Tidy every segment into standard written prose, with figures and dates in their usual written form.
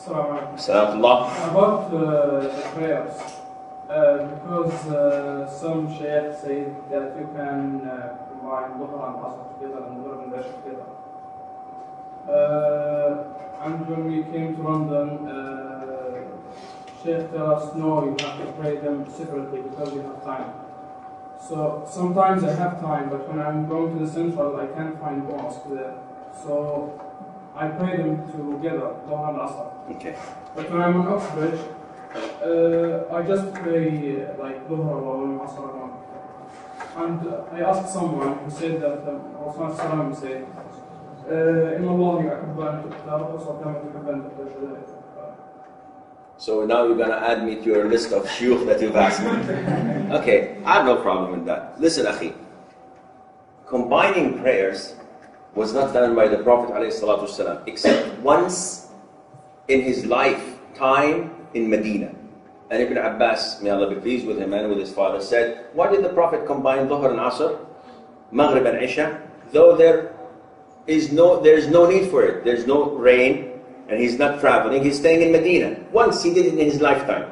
Salam. About the prayers, because some Sheikh say that you can combine Dhuhr and Asr together and Dhuhr and Isha together. And when we came to London, Sheikh tell us no, you have to pray them separately because you have time. So sometimes I have time, but when I'm going to the central, I can't find mosque there. So I pray them together, Dhuhr and Asr. Okay. But when I'm on Oxbridge, I just pray like Dhuhr alone, Asr alone. And I asked someone who said that Rasul Sallam said, إن الله يحب أن تختار وصدام تحب أن تختار. So now you're going to add me to your list of shuyukh that you've asked me. Okay, I have no problem with that. Listen, Akhi. Combining prayers was not done by the Prophet ﷺ except once in his lifetime in Medina. And Ibn Abbas, may Allah be pleased with him and with his father, said, why did the Prophet combine Dhuhr and Asr, Maghrib and Isha, though there is no need for it. There's no rain, and he's not traveling, he's staying in Medina. Once he did it in his lifetime.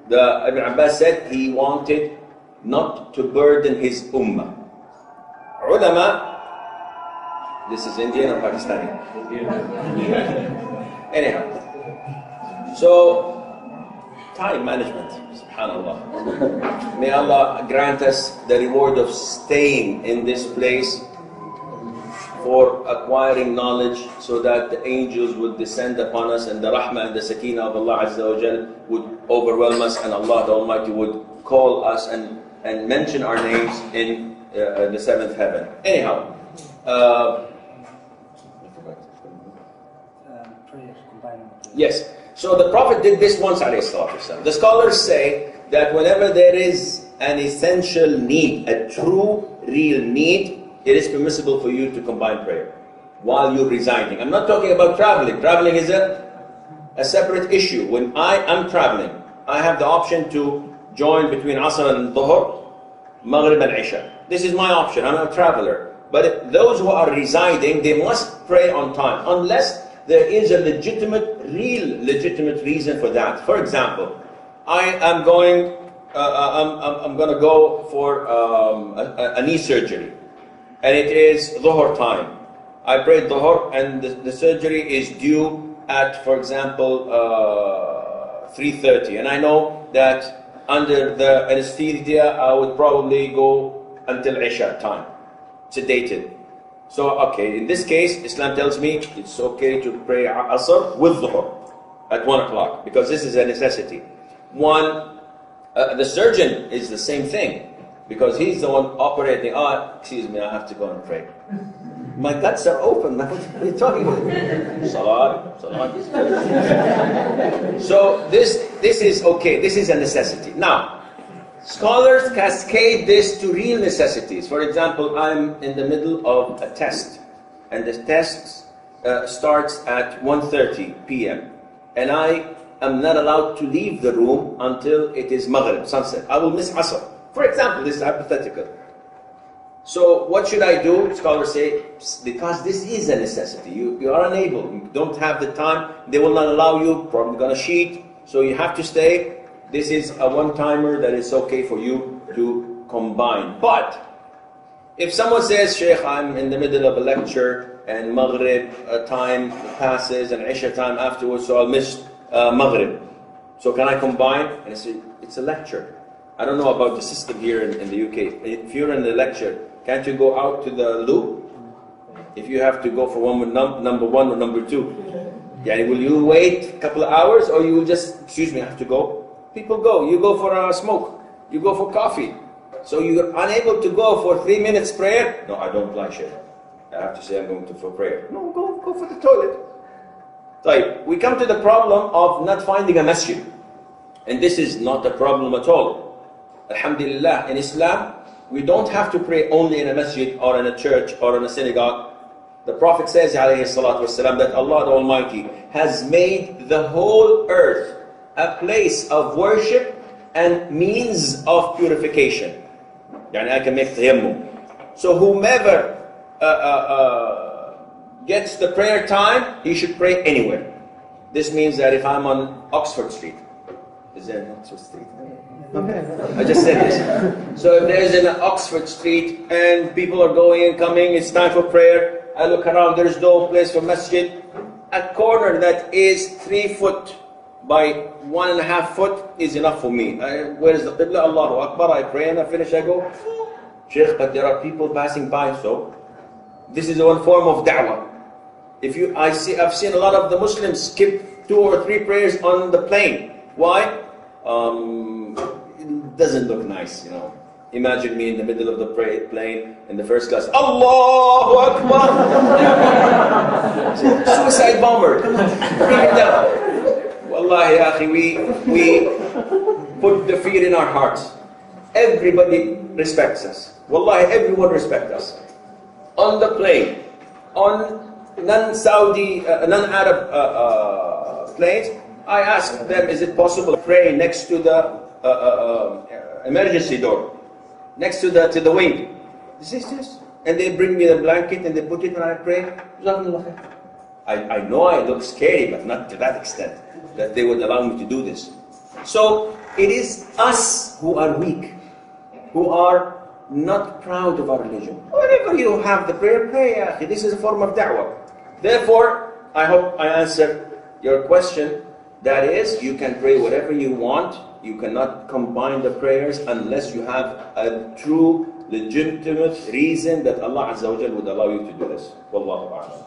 Ibn Abbas said he wanted not to burden his ummah. Ulama, this is Indian or Pakistani? Anyhow, so time management, subhanallah. May Allah grant us the reward of staying in this place for acquiring knowledge, so that the angels would descend upon us and the rahmah and the sakeenah of Allah Azza wa Jal would overwhelm us, and Allah the Almighty would call us and mention our names in the seventh heaven. Anyhow, yes, so the Prophet did this once, alayhi salatu wasalam. The scholars say that whenever there is an essential need, a true, real need, it is permissible for you to combine prayer while you're residing. I'm not talking about traveling. Traveling is a separate issue. When I am traveling, I have the option to join between Asr and Dhuhr, Maghrib and Isha. This is my option. I'm a traveler. But those who are residing, they must pray on time, unless there is a real legitimate reason for that. For example, I'm going to go for a knee surgery. And it is Dhuhr time. I prayed Dhuhr and the surgery is due at, for example, 3:30. And I know that under the anesthesia, I would probably go until Isha time, sedated. So, okay, in this case, Islam tells me it's okay to pray Asr with Dhuhr at 1 o'clock, because this is a necessity. The surgeon is the same thing, because he's the one operating. Oh, excuse me, I have to go and pray. My guts are open. What are you talking about? Salat. So this is okay. This is a necessity. Now, scholars cascade this to real necessities. For example, I'm in the middle of a test, and the test starts at 1:30 p.m. and I am not allowed to leave the room until it is Maghrib, sunset. I will miss Asr. For example, this is hypothetical. So what should I do? Scholars say, because this is a necessity. You are unable, you don't have the time, they will not allow you, probably going to cheat, so you have to stay. This is a one-timer that is okay for you to combine. But if someone says, Sheikh, I'm in the middle of a lecture and Maghrib time passes and Isha time afterwards, so I'll miss Maghrib. So can I combine? And I say, it's a lecture. I don't know about the system here in the UK. If you're in the lecture, can't you go out to the loop? If you have to go for one with number one or number two. Yeah, will you wait a couple of hours, or you will just, excuse me, I have to go? People go. You go for a smoke. You go for coffee. So you're unable to go for 3 minutes prayer? No, I don't like Sheikh. I have to say I'm going for prayer. No, go for the toilet. So we come to the problem of not finding a masjid. And this is not a problem at all. Alhamdulillah, in Islam, we don't have to pray only in a masjid or in a church or in a synagogue. The Prophet says, alayhi salatu wasalam, that Allah the Almighty has made the whole earth a place of worship and means of purification. Yani I can make tayammum. So whomever gets the prayer time, he should pray anywhere. This means that if I'm on Oxford Street, is there an Oxford Street? I just said this. So if there's an Oxford Street and people are going and coming, it's time for prayer. I look around, there's no place for masjid. A corner that is 3 foot by 1.5 foot is enough for me. Where is the Qibla? Allahu Akbar. I pray and I finish, I go. Sheikh, but there are people passing by, so this is one form of da'wah. I've seen a lot of the Muslims skip 2 or 3 prayers on the plane. Why? It doesn't look nice, you know. Imagine me in the middle of the plane in the first class. Allahu Akbar! Suicide bomber. Come on, bring it down. Wallahi, ya akhi, we put the fear in our hearts. Everybody respects us. Wallahi, everyone respects us. On the plane, on non-Saudi, non-Arab planes, I asked them, is it possible to pray next to the emergency door, next to the wing? They say yes. And they bring me the blanket and they put it and I pray. I know I look scary, but not to that extent, that they would allow me to do this. So it is us who are weak, who are not proud of our religion. Whenever you have the prayer, pray. This is a form of da'wah. Therefore, I hope I answered your question. That is, you can pray whatever you want. You cannot combine the prayers unless you have a true, legitimate reason that Allah Azza wa Jal would allow you to do this. Wallahu a'lam.